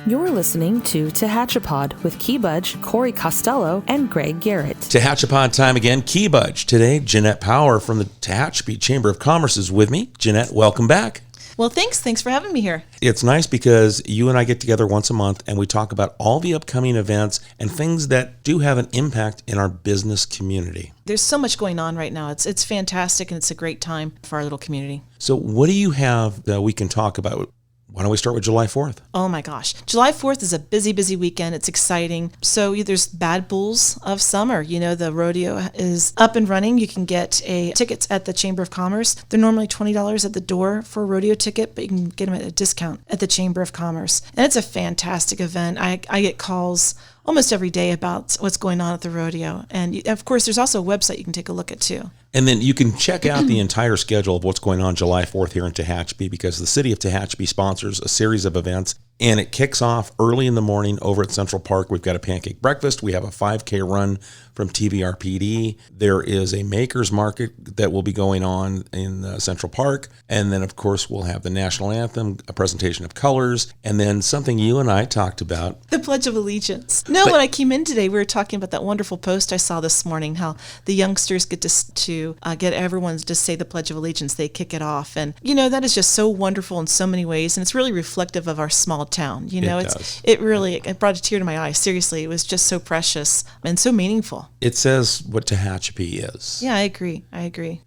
You're listening to Tehachapod with Key Budge, Corey Costello, and Greg Garrett. Tehachapod time again. Key Budge. Today, Jeanette Pauer from the Tehachapi Chamber of Commerce is with me. Jeanette, welcome back. Well, thanks. Thanks for having me here. It's nice because you and I get together once a month and we talk about all the upcoming events and things that do have an impact in our business community. There's so much going on right now. It's fantastic, and it's a great time for our little community. So what do you have that we can talk about? Why don't we start with July 4th? Oh my gosh. July 4th is a busy, busy weekend. It's exciting. So there's Bad Bulls of Summer. You know, the rodeo is up and running. You can get tickets at the Chamber of Commerce. They're normally $20 at the door for a rodeo ticket, but you can get them at a discount at the Chamber of Commerce. And it's a fantastic event. I get calls almost every day about what's going on at the rodeo. And of course, there's also a website you can take a look at too. And then you can check out the entire schedule of what's going on July 4th here in Tehachapi, because the city of Tehachapi sponsors a series of events, and it kicks off early in the morning over at Central Park. We've got a pancake breakfast. We have a 5K run from TVRPD. There is a maker's market that will be going on in Central Park. And then, of course, we'll have the national anthem, a presentation of colors, and then something you and I talked about. The Pledge of Allegiance. When I came in today, we were talking about that wonderful post I saw this morning, how the youngsters get to get everyone to say the Pledge of Allegiance. They kick it off. And, that is just so wonderful in so many ways. And it's really reflective of our small town. It really brought a tear to my eye. Seriously, it was just so precious and so meaningful. It says what Tehachapi is. Yeah, I agree.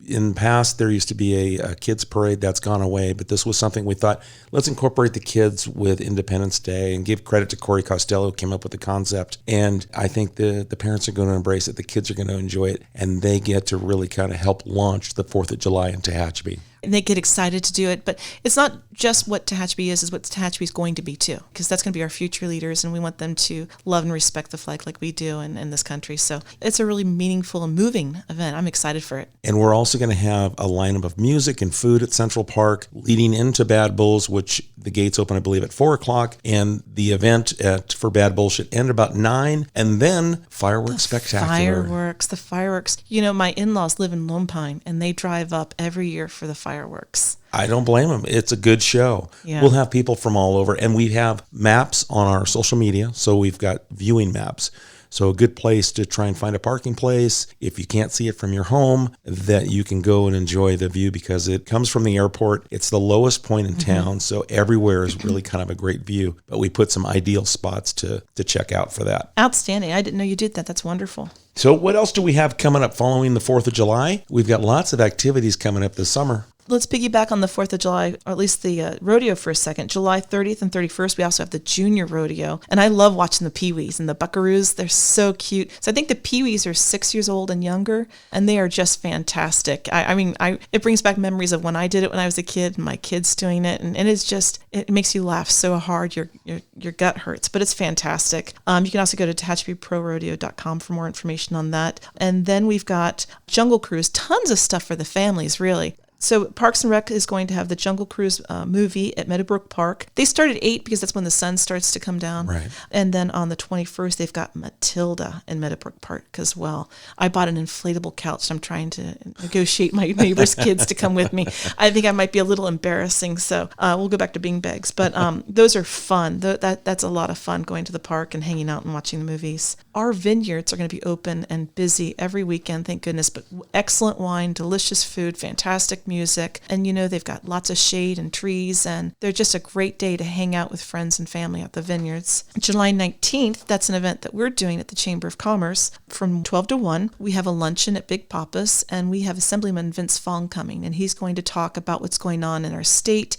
In the past, there used to be a kids parade that's gone away, but this was something we thought, let's incorporate the kids with Independence Day and give credit to Corey Costello, who came up with the concept. And I think the parents are going to embrace it. The kids are going to enjoy it, and they get to really kind of help launch the 4th of July in Tehachapi. And they get excited to do it. But it's not just what Tehachapi is what Tehachapi is going to be too, because that's going to be our future leaders, and we want them to love and respect the flag like we do in this country. So it's a really meaningful and moving event. I'm excited for it. And we're also going to have a lineup of music and food at Central Park leading into Bad Bulls, which the gates open, I believe, at 4 o'clock. And the event for Bad Bulls should end about 9. And then fireworks spectacular. The fireworks. My in-laws live in Lone Pine, and they drive up every year for the fireworks. I don't blame them. It's a good show. Yeah. We'll have people from all over, and we have maps on our social media. So we've got viewing maps. So a good place to try and find a parking place, if you can't see it from your home, that you can go and enjoy the view, because it comes from the airport. It's the lowest point in town, so everywhere is really kind of a great view. But we put some ideal spots to check out for that. Outstanding. I didn't know you did that. That's wonderful. So what else do we have coming up following the 4th of July? We've got lots of activities coming up this summer. Let's piggyback on the 4th of July, or at least the rodeo for a second. July 30th and 31st, we also have the junior rodeo. And I love watching the peewees and the buckaroos. They're so cute. So I think the peewees are 6 years old and younger, and they are just fantastic. It brings back memories of when I did it when I was a kid, and my kids doing it. And it makes you laugh so hard, your gut hurts, but it's fantastic. You can also go to TehachapiProRodeo.com for more information on that. And then we've got Jungle Cruise, tons of stuff for the families, really. So Parks and Rec is going to have the Jungle Cruise movie at Meadowbrook Park. They start at 8 because that's when the sun starts to come down. Right. And then on the 21st, they've got Matilda in Meadowbrook Park as well. I bought an inflatable couch. I'm trying to negotiate my neighbor's kids to come with me. I think I might be a little embarrassing, so we'll go back to beanbags. But those are fun. That's a lot of fun, going to the park and hanging out and watching the movies. Our vineyards are going to be open and busy every weekend, thank goodness. But excellent wine, delicious food, fantastic music, and they've got lots of shade and trees, and they're just a great day to hang out with friends and family at the vineyards. July 19th, that's an event that we're doing at the Chamber of Commerce from 12 to 1. We have a luncheon at Big Papa's, and we have Assemblyman Vince Fong coming, and he's going to talk about what's going on in our state.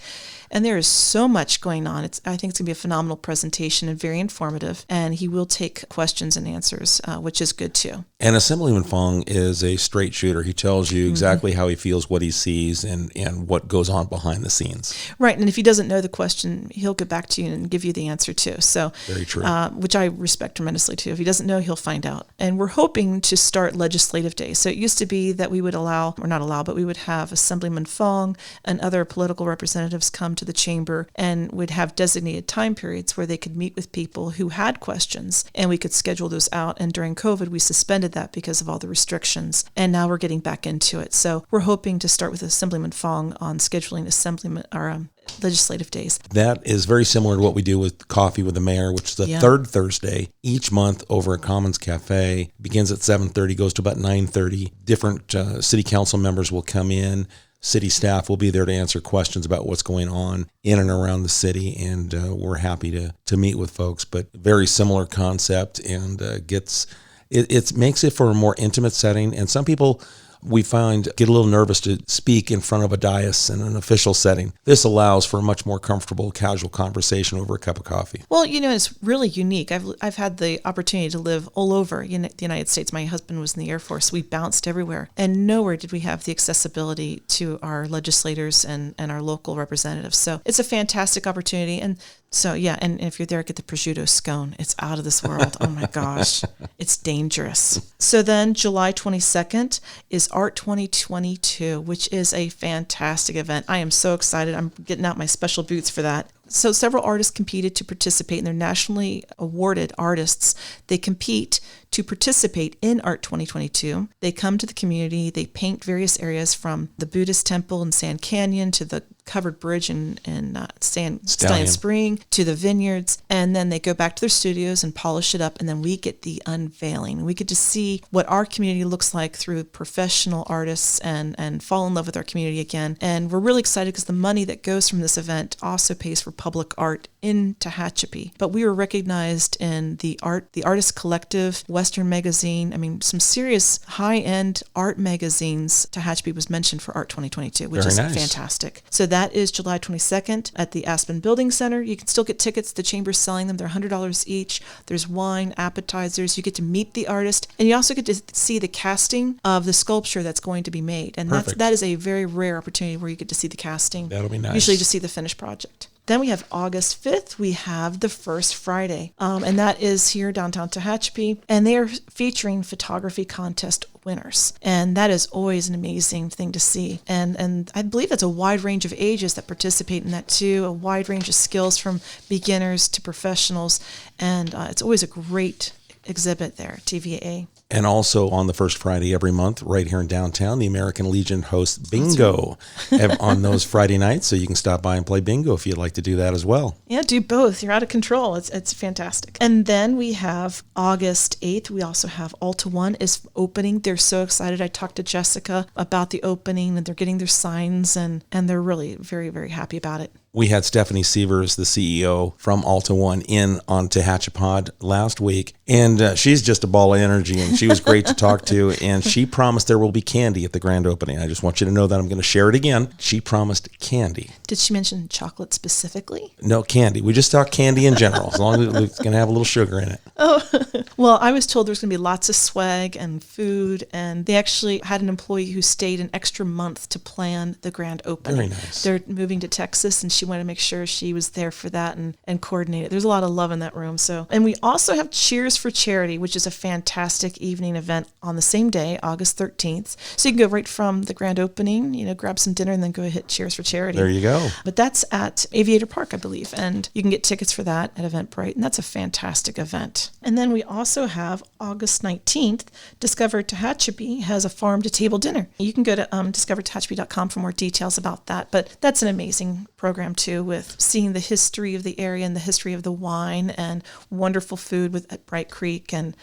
And there is so much going on. I think it's going to be a phenomenal presentation and very informative. And he will take questions and answers, which is good too. And Assemblyman Fong is a straight shooter. He tells you exactly how he feels, what he sees, and what goes on behind the scenes. Right. And if he doesn't know the question, he'll get back to you and give you the answer too. So, very true. Which I respect tremendously too. If he doesn't know, he'll find out. And we're hoping to start legislative days. So it used to be that we would we would have Assemblyman Fong and other political representatives come to the chamber and would have designated time periods where they could meet with people who had questions, and we could schedule those out. And during COVID, we suspended that because of all the restrictions, and now we're getting back into it. So we're hoping to start with Assemblyman Fong on scheduling legislative days. That is very similar to what we do with Coffee with the Mayor, which is the third Thursday each month over at Commons Cafe. Begins at 7:30, goes to about 9:30. Different city council members will come in. City staff will be there to answer questions about what's going on in and around the city, and we're happy to meet with folks. But very similar concept, and it makes it for a more intimate setting. And some people, we find, get a little nervous to speak in front of a dais in an official setting. This allows for a much more comfortable, casual conversation over a cup of coffee. Well, it's really unique. I've had the opportunity to live all over the United States. My husband was in the Air Force. We bounced everywhere, and nowhere did we have the accessibility to our legislators and our local representatives. So it's a fantastic opportunity. And so, and if you're there, get the prosciutto scone. It's out of this world. Oh my gosh, it's dangerous. So then July 22nd is Art 2022, which is a fantastic event. I am so excited. I'm getting out my special boots for that. So several artists competed to participate, and they're nationally awarded artists. They compete to participate in Art 2022. They come to the community, they paint various areas from the Buddhist temple in Sand Canyon to the covered bridge in Stallion Spring to the vineyards, and then they go back to their studios and polish it up, and then we get the unveiling. We get to see what our community looks like through professional artists and fall in love with our community again. And we're really excited because the money that goes from this event also pays for public art in Tehachapi. But we were recognized in the Artist Collective, Western Magazine. I mean, some serious high-end art magazines. Tehachapi was mentioned for Art 2022, which is fantastic. So that is July 22nd at the Aspen Building Center. You can still get tickets. The Chamber's selling them. They're $100 each. There's wine, appetizers. You get to meet the artist, and you also get to see the casting of the sculpture that's going to be made. And that is a very rare opportunity where you get to see the casting. That'll be nice. Usually just see the finished project. Then we have August 5th, we have the First Friday, and that is here downtown Tehachapi, and they are featuring photography contest winners. And that is always an amazing thing to see. And I believe that's a wide range of ages that participate in that too, a wide range of skills from beginners to professionals, and it's always a great exhibit there, TVA. And also on the first Friday every month, right here in downtown, the American Legion hosts bingo on those Friday nights. So you can stop by and play bingo if you'd like to do that as well. Yeah, do both. You're out of control. It's fantastic. And then we have August 8th. We also have Alta One is opening. They're so excited. I talked to Jessica about the opening, and they're getting their signs, and they're really very, very happy about it. We had Stephanie Sievers, the CEO from Alta One, in on Tehachapod last week, and she's just a ball of energy, and she was great to talk to, and she promised there will be candy at the grand opening. I just want you to know that. I'm going to share it again. She promised candy. Did she mention chocolate specifically? No, candy. We just talk candy in general, as long as it's going to have a little sugar in it. Oh, well, I was told there's going to be lots of swag and food, and they actually had an employee who stayed an extra month to plan the grand opening. Very nice. They're moving to Texas, and she wanted to make sure she was there for that and coordinate it. There's a lot of love in that room. And we also have Cheers for Charity, which is a fantastic evening event on the same day, August 13th. So you can go right from the grand opening, grab some dinner, and then go hit Cheers for Charity. There you go. But that's at Aviator Park, I believe, and you can get tickets for that at Eventbrite, and that's a fantastic event. And then we also have August 19th, Discover Tehachapi has a farm-to-table dinner. You can go to discovertehachapi.com for more details about that, but that's an amazing program too, with seeing the history of the area and the history of the wine and wonderful food at Bright Creek, and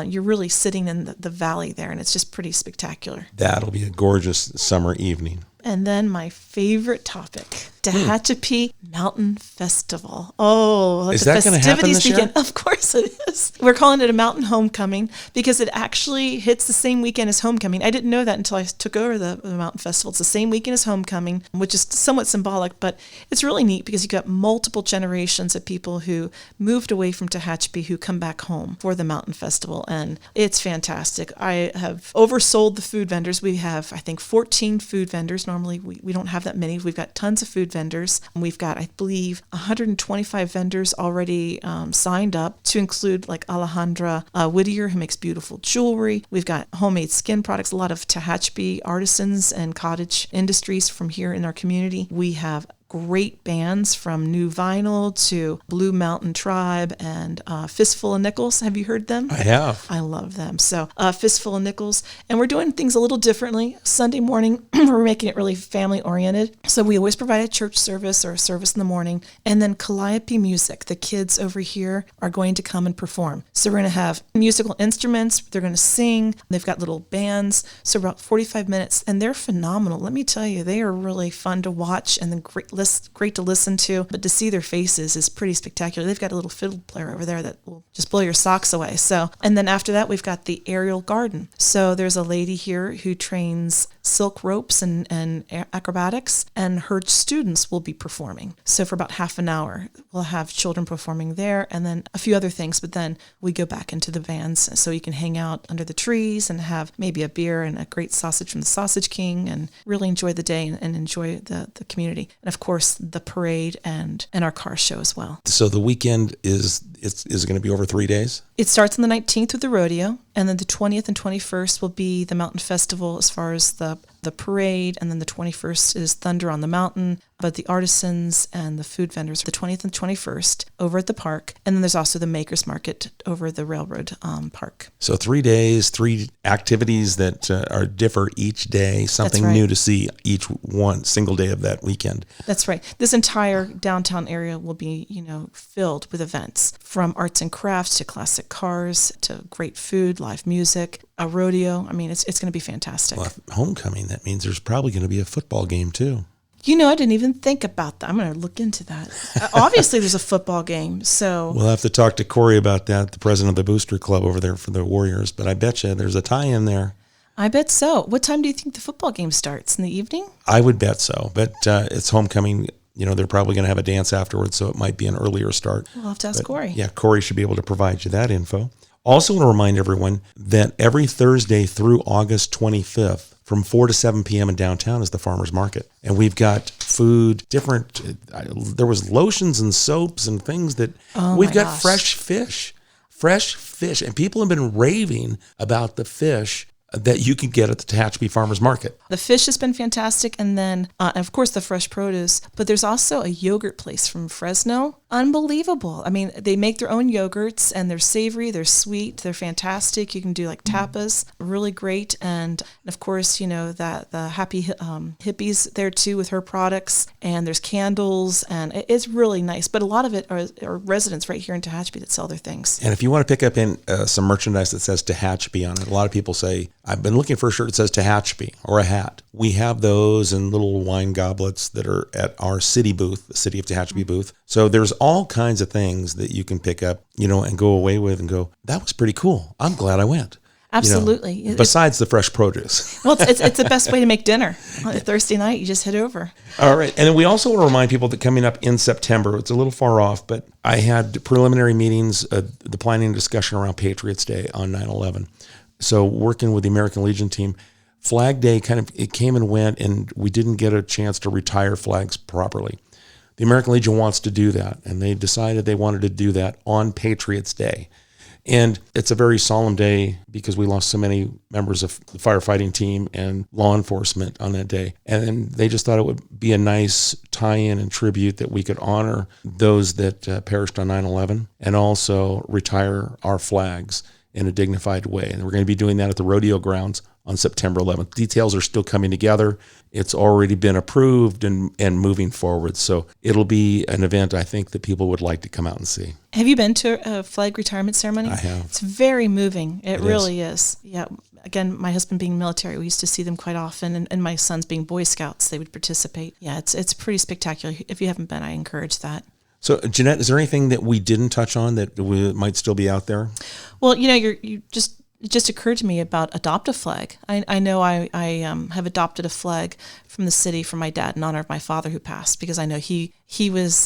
you're really sitting in the valley there, and it's just pretty spectacular. That'll be a gorgeous summer evening. And then my favorite topic, Tehachapi Mountain Festival. Oh, is that going to happen this year? Of course it is. We're calling it a mountain homecoming because it actually hits the same weekend as homecoming. I didn't know that until I took over the mountain festival. It's the same weekend as homecoming, which is somewhat symbolic, but it's really neat because you've got multiple generations of people who moved away from Tehachapi who come back home for the mountain festival, and it's fantastic. I have oversold the food vendors. We have, I think, 14 food vendors. Normally, we don't have that many. We've got tons of food vendors. We've got, I believe, 125 vendors already signed up, to include like Alejandra Whittier, who makes beautiful jewelry. We've got homemade skin products, a lot of Tehachapi artisans and cottage industries from here in our community. We have great bands from New Vinyl to Blue Mountain Tribe and Fistful of Nickels. Have you heard them? I have. I love them. So Fistful of Nickels. And we're doing things a little differently. Sunday morning, we're making it really family oriented. So we always provide a church service or a service in the morning. And then Calliope Music, the kids over here are going to come and perform. So we're going to have musical instruments. They're going to sing. They've got little bands. So about 45 minutes. And they're phenomenal. Let me tell you, they are really fun to watch and then great to listen to. But to see their faces is pretty spectacular. They've got a little fiddle player over there that will just blow your socks away. So, and then after that, we've got the aerial garden. So there's a lady here who trains silk ropes and acrobatics, and her students will be performing. So for about half an hour, we'll have children performing there, and then a few other things, but then we go back into the vans so you can hang out under the trees and have maybe a beer and a great sausage from the Sausage King and really enjoy the day and enjoy the community. And of course, the parade and our car show as well. So the weekend is going to be over 3 days? It starts on the 19th with the rodeo, and then the 20th and 21st will be the mountain festival as far as the parade, and then the 21st is Thunder on the Mountain, but the artisans and the food vendors, the 20th and 21st over at the park, and then there's also the Makers Market over at the Railroad Park. So 3 days, 3 activities that differ each day, something new to see each one single day of that weekend. That's right. This entire downtown area will be, filled with events, from arts and crafts to classic cars to great food, live music, a rodeo. I mean, it's going to be fantastic. Well, homecoming, that means there's probably going to be a football game too. I didn't even think about that. I'm going to look into that. Obviously, there's a football game, so... We'll have to talk to Corey about that, the president of the Booster Club over there for the Warriors, but I bet you there's a tie-in there. I bet so. What time do you think the football game starts? In the evening? I would bet so, but it's homecoming. They're probably going to have a dance afterwards, so it might be an earlier start. We'll have to ask Corey. Yeah, Corey should be able to provide you that info. Also want to remind everyone that every Thursday through August 25th, from 4 to 7 p.m. in downtown is the farmer's market. And we've got food, there was lotions and soaps and things that we've got fresh fish. And people have been raving about the fish that you can get at the Tehachapi Farmers Market. The fish has been fantastic, and then, of course, the fresh produce. But there's also a yogurt place from Fresno. Unbelievable. I mean, they make their own yogurts, and they're savory, they're sweet, they're fantastic. You can do like tapas, really great. And of course, that the Happy Hippies there too with her products, and there's candles, and it's really nice. But a lot of it are residents right here in Tehachapi that sell their things. And if you want to pick up some merchandise that says Tehachapi on it, a lot of people say, I've been looking for a shirt that says Tehachapi or a hat. We have those in little wine goblets that are at our city booth, the City of Tehachapi booth. So there's all kinds of things that you can pick up, and go away with and go, that was pretty cool. I'm glad I went. Absolutely. Besides the fresh produce. Well, it's the best way to make dinner. On a Thursday night, you just head over. All right. And then we also want to remind people that coming up in September, it's a little far off, but I had preliminary meetings, the planning discussion around Patriots Day on 9/11. So working with the American Legion team, Flag Day it came and went, and we didn't get a chance to retire flags properly. The American Legion wants to do that, and they decided they wanted to do that on Patriots Day. And it's a very solemn day because we lost so many members of the firefighting team and law enforcement on that day. And they just thought it would be a nice tie-in and tribute that we could honor those that perished on 9/11 and also retire our flags in a dignified way. And we're going to be doing that at the rodeo grounds on September 11th. Details are still coming together. It's already been approved and moving forward. So it'll be an event I think that people would like to come out and see. Have you been to a flag retirement ceremony? I have. It's very moving. It really is. Yeah. Again, my husband being military, we used to see them quite often, and my sons being Boy Scouts, they would participate. Yeah, it's pretty spectacular. If you haven't been, I encourage that. So, Jeanette, is there anything that we didn't touch on that might still be out there? Well, it just occurred to me about adopt a flag. I know I have adopted a flag from the city from my dad in honor of my father who passed, because I know he was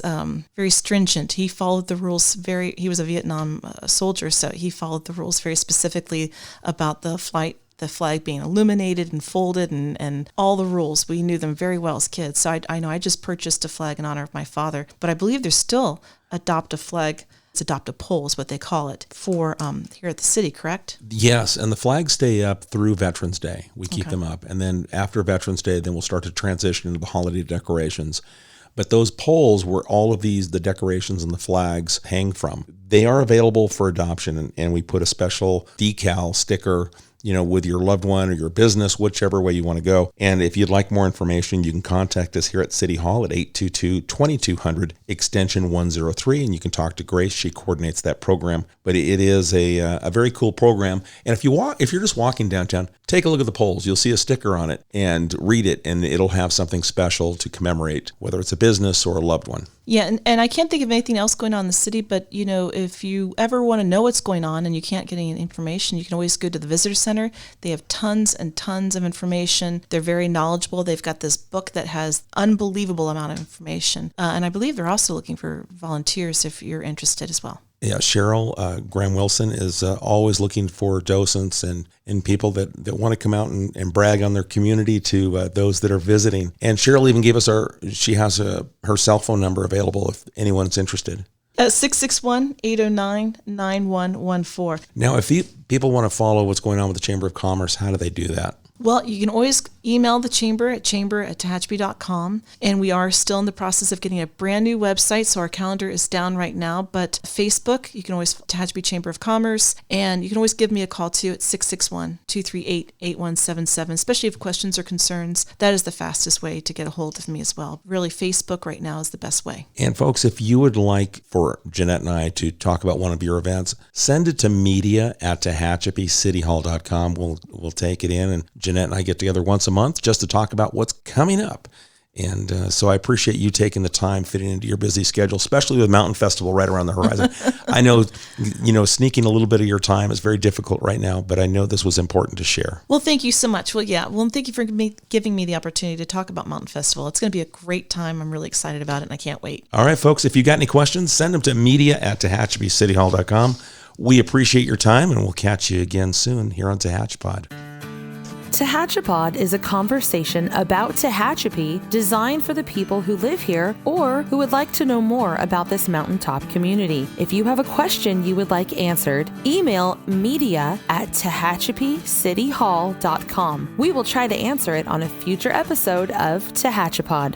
very stringent. He followed the rules he was a Vietnam soldier, so he followed the rules very specifically about the flag being illuminated and folded and all the rules. We knew them very well as kids. So I know I just purchased a flag in honor of my father, but I believe there's still adopt a flag. It's adopt a pole is what they call it for here at the city, correct? Yes, and the flags stay up through Veterans Day. We keep them up. And then after Veterans Day, then we'll start to transition into the holiday decorations. but those poles where all of the decorations and the flags hang from, they are available for adoption, and we put a special decal sticker, with your loved one or your business, whichever way you want to go. And if you'd like more information, you can contact us here at City Hall at 822-2200 extension 103, and you can talk to Grace. She coordinates that program. But it is a very cool program. And if you're just walking downtown, take a look at the poles. You'll see a sticker on it and read it, and it'll have something special to commemorate, whether it's a business or a loved one. Yeah, and I can't think of anything else going on in the city, but, if you ever want to know what's going on and you can't get any information, you can always go to the Visitor Center. They have tons and tons of information. They're very knowledgeable. They've got this book that has unbelievable amount of information. And I believe they're also looking for volunteers if you're interested as well. Yeah, Cheryl Graham-Wilson is always looking for docents and people that want to come out and brag on their community to those that are visiting. And Cheryl even gave us her cell phone number available if anyone's interested. 661-809-9114. Now, if people want to follow what's going on with the Chamber of Commerce, how do they do that? Well, you can always email the chamber at chamber@tehachapi.com. And we are still in the process of getting a brand new website, so our calendar is down right now. But Facebook, you can always, Tehachapi Chamber of Commerce. And you can always give me a call, too, at 661-238-8177, especially if questions or concerns. That is the fastest way to get a hold of me as well. Really, Facebook right now is the best way. And folks, if you would like for Jeanette and I to talk about one of your events, send it to media@TehachapiCityHall.com. We'll take it in, and Jeanette and I get together once a month just to talk about what's coming up. And so I appreciate you taking the time, fitting into your busy schedule, especially with Mountain Festival right around the horizon. I know, sneaking a little bit of your time is very difficult right now, but I know this was important to share. Well, thank you so much. Well, yeah. Well, thank you for giving me the opportunity to talk about Mountain Festival. It's going to be a great time. I'm really excited about it, and I can't wait. All right, folks, if you got any questions, send them to media@TehachapiCityHall.com. We appreciate your time, and we'll catch you again soon here on Tehachapod. Tehachapod is a conversation about Tehachapi designed for the people who live here or who would like to know more about this mountaintop community. If you have a question you would like answered, email media@TehachapiCityHall.com. We will try to answer it on a future episode of Tehachapod.